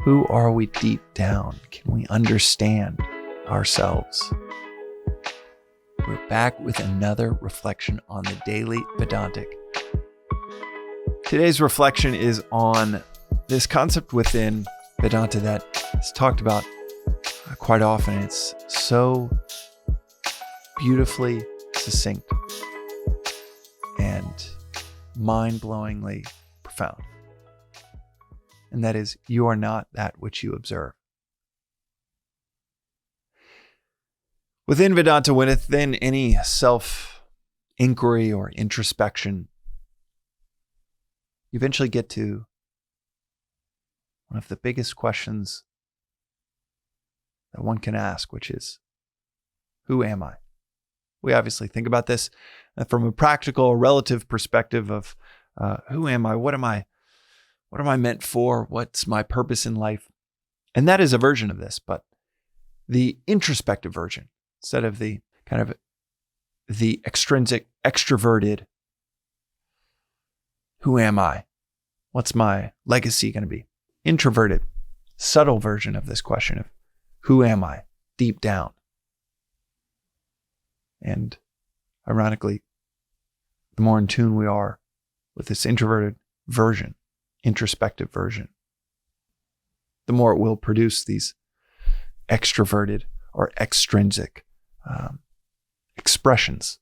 Who are we deep down? Can we understand ourselves? We're back with another reflection on the Daily Vedantic. Today's reflection is on this concept within Vedanta that is talked about quite often. It's so beautifully succinct and mind-blowingly profound. And that is, you are not that which you observe. Within Vedanta, within any self-inquiry or introspection, you eventually get to one of the biggest questions that one can ask, which is, who am I? We obviously think about this from a practical, relative perspective of who am I? What am I meant for? What's my purpose in life? And that is a version of this, but the introspective version, instead of the kind of the extrinsic, extroverted, who am I? What's my legacy going to be? Introverted, subtle version of this question of who am I deep down? And ironically, the more in tune we are with this introverted version, introspective version, the more it will produce these extroverted or extrinsic expressions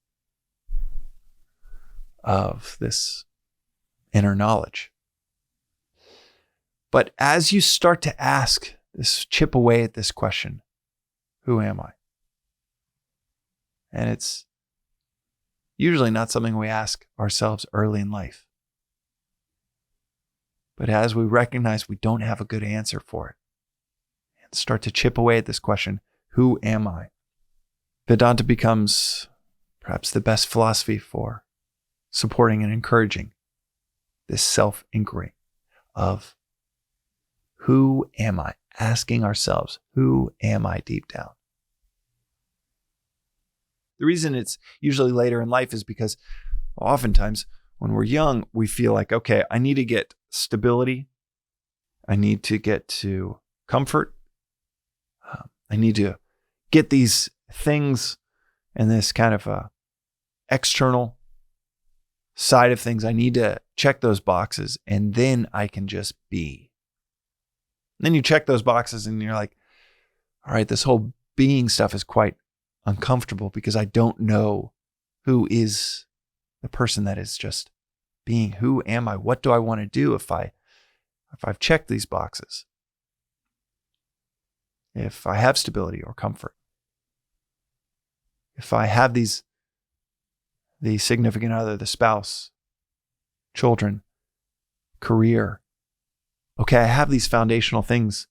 of this inner knowledge. But as you start to ask this, chip away at this question, who am I? And it's usually not something we ask ourselves early in life. But as we recognize we don't have a good answer for it, and start to chip away at this question, who am I? Vedanta becomes perhaps the best philosophy for supporting and encouraging this self-inquiry of who am I? Asking ourselves, who am I deep down? The reason it's usually later in life is because oftentimes when we're young, we feel like, okay, I need to get stability. I need to get to comfort. I need to get these things and this kind of external side of things. I need to check those boxes and then I can just be. And then you check those boxes and you're like, all right, this whole being stuff is quite uncomfortable because I don't know who is the person that is just being. Who am I? What do I want to do if I've checked these boxes? If I have stability or comfort? If I have the significant other, the spouse, children, career. Okay, I have these foundational things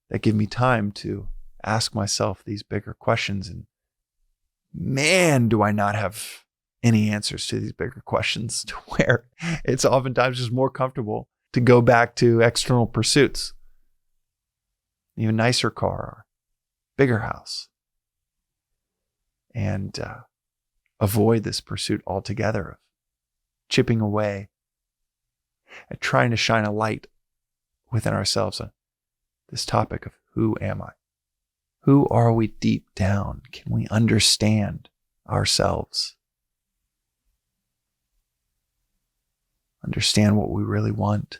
that give me time to ask myself these bigger questions. And man, do I not have any answers to these bigger questions, to where it's oftentimes just more comfortable to go back to external pursuits. Even nicer car, or bigger house. And avoid this pursuit altogether of chipping away at trying to shine a light within ourselves on this topic of who am I? Who are we deep down? Can we understand ourselves? Understand what we really want?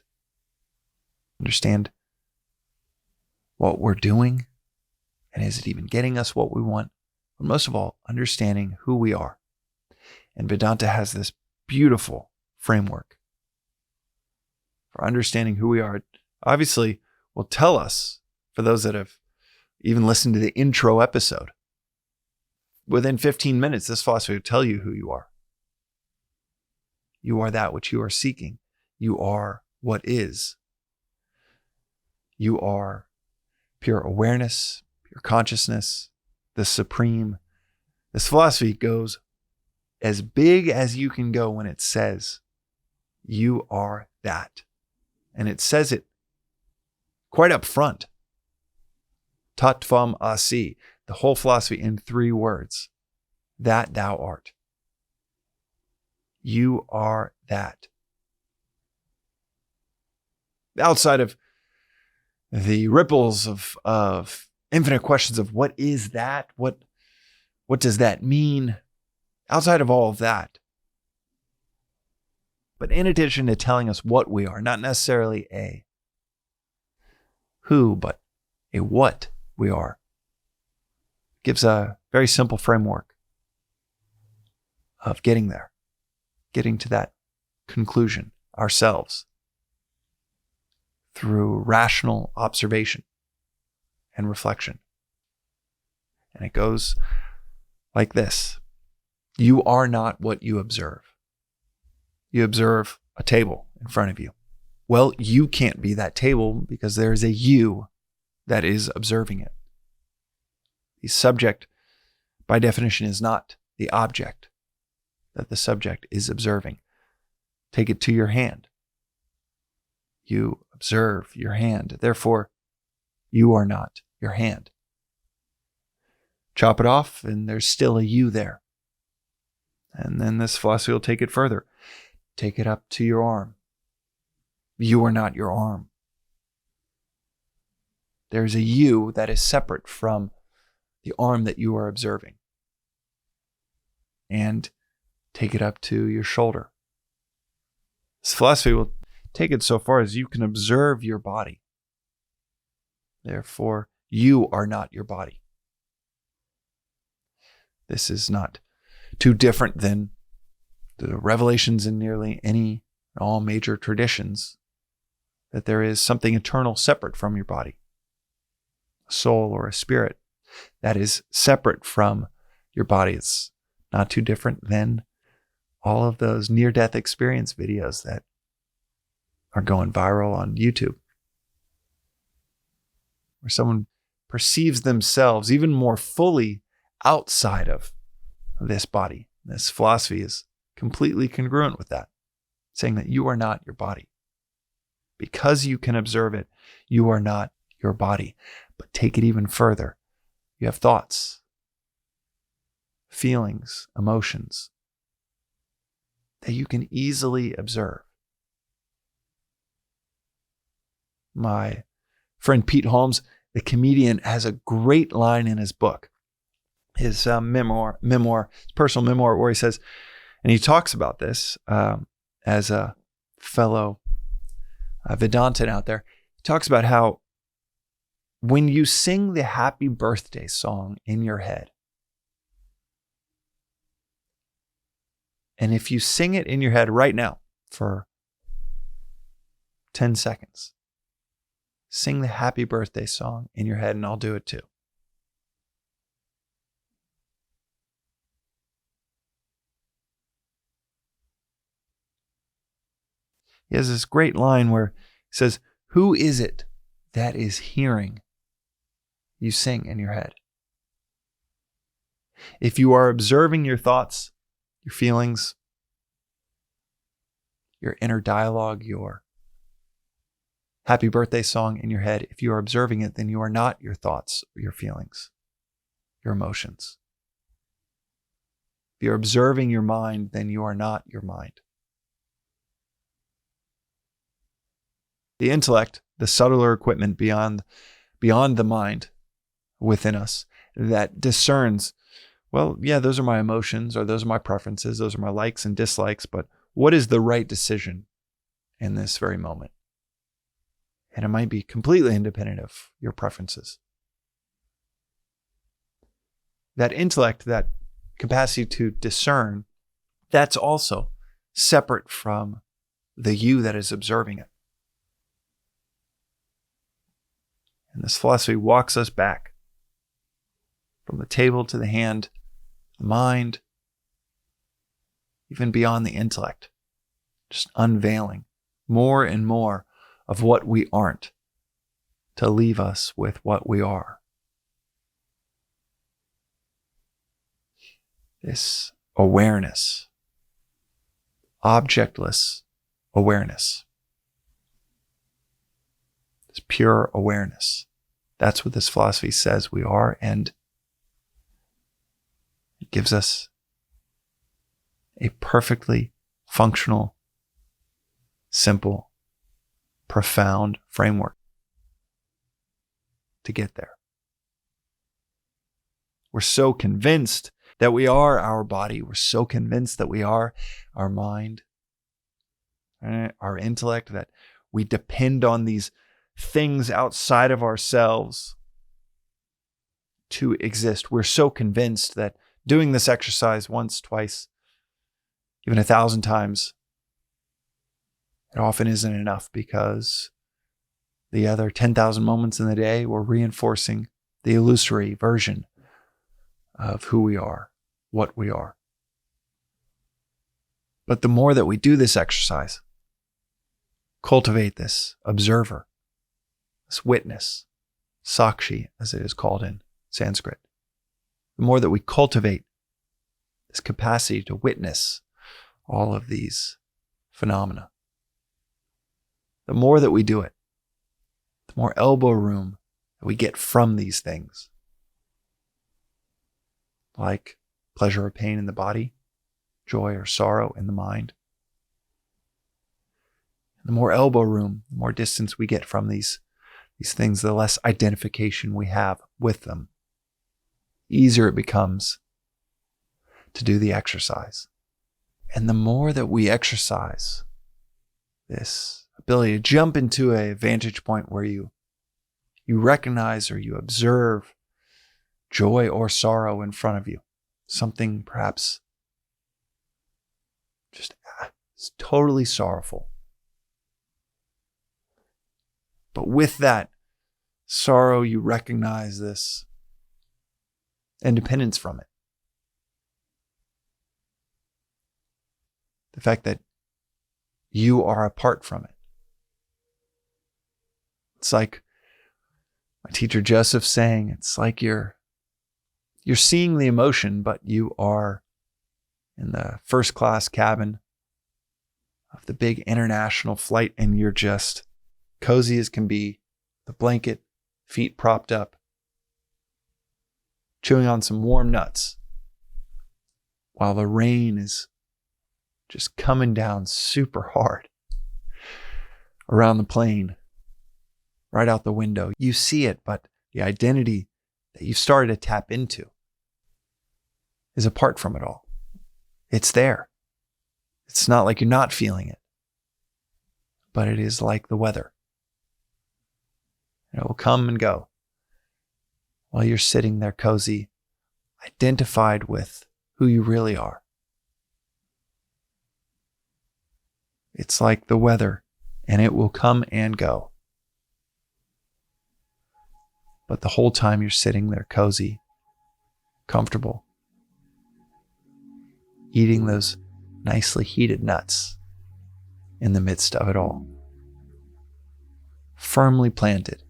Understand what we're doing? And is it even getting us what we want? But most of all, understanding who we are. And Vedanta has this beautiful framework for understanding who we are. Obviously, will tell us, for those that have even listened to the intro episode, within 15 minutes, this philosophy will tell you who you are. You are that which you are seeking. You are what is. You are pure awareness, pure consciousness, the supreme. This philosophy goes as big as you can go when it says you are that. And it says it quite up front. Tattvam asi, the whole philosophy in 3 words. That thou art. You are that. Outside of the ripples of infinite questions of what is that? What does that mean? Outside of all of that. But in addition to telling us what we are, not necessarily a who, but a what we are, gives a very simple framework of getting there, getting to that conclusion ourselves through rational observation and reflection. And it goes like this. You are not what you observe. You observe a table in front of you. Well, you can't be that table because there is a you that is observing it. The subject, by definition, is not the object that the subject is observing. Take it to your hand. You observe your hand. Therefore, you are not your hand. Chop it off, and there's still a you there. And then this philosophy will take it further. Take it up to your arm. You are not your arm. There's a you that is separate from the arm that you are observing. And take it up to your shoulder. This philosophy will take it so far as you can observe your body. Therefore, you are not your body. This is not too different than the revelations in nearly any and all major traditions, that there is something eternal separate from your body, a soul or a spirit that is separate from your body. It's not too different than all of those near-death experience videos that are going viral on YouTube, where someone perceives themselves even more fully outside of this body. This philosophy is completely congruent with that, saying that you are not your body. Because you can observe it, you are not your body. But take it even further. You have thoughts, feelings, emotions that you can easily observe. My friend Pete Holmes, the comedian, has a great line in his book, his memoir, his personal memoir, where he says, and he talks about this as a fellow Vedantan out there. He talks about how when you sing the happy birthday song in your head, and if you sing it in your head right now for 10 seconds, sing the happy birthday song in your head, and I'll do it too. He has this great line where he says, who is it that is hearing you sing in your head? If you are observing your thoughts, your feelings, your inner dialogue, your happy birthday song in your head, if you are observing it, then you are not your thoughts, your feelings, your emotions. If you're observing your mind, then you are not your mind. The intellect, the subtler equipment beyond the mind within us that discerns, well, yeah, those are my emotions, or those are my preferences, those are my likes and dislikes, but what is the right decision in this very moment? And it might be completely independent of your preferences. That intellect, that capacity to discern, that's also separate from the you that is observing it. And this philosophy walks us back from the table to the hand, the mind, even beyond the intellect, just unveiling more and more of what we aren't to leave us with what we are. This awareness, objectless awareness, this pure awareness. That's what this philosophy says we are, and it gives us a perfectly functional, simple, profound framework to get there. We're so convinced that we are our body. We're so convinced that we are our mind, our intellect, that we depend on these things outside of ourselves to exist. We're so convinced that doing this exercise once, twice, even 1,000 times, it often isn't enough, because the other 10,000 moments in the day, we're reinforcing the illusory version of who we are, what we are. But the more that we do this exercise, cultivate this observer, this witness, sakshi, as it is called in Sanskrit, the more that we cultivate this capacity to witness all of these phenomena, the more that we do it, the more elbow room that we get from these things, like pleasure or pain in the body, joy or sorrow in the mind. The more elbow room, the more distance we get from these things, the less identification we have with them. Easier it becomes to do the exercise. And the more that we exercise this ability to jump into a vantage point where you recognize or you observe joy or sorrow in front of you, something perhaps just totally sorrowful. But with that sorrow, you recognize this independence from it. The fact that you are apart from it. It's like my teacher Joseph saying, it's like you're seeing the emotion, but you are in the first class cabin of the big international flight, and you're just cozy as can be, the blanket, feet propped up, chewing on some warm nuts, while the rain is just coming down super hard around the plane, right out the window. You see it, but the identity that you've started to tap into is apart from it all. It's there. It's not like you're not feeling it, but it is like the weather. It will come and go while you're sitting there cozy, identified with who you really are. It's like the weather, and it will come and go. But the whole time you're sitting there cozy, comfortable, eating those nicely heated nuts in the midst of it all, firmly planted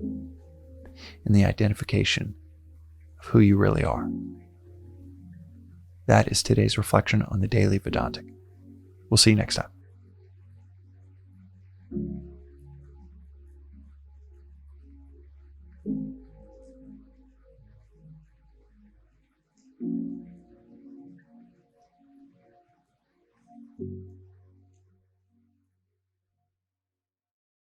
in the identification of who you really are. That is today's reflection on the Daily Vedantic. We'll see you next time.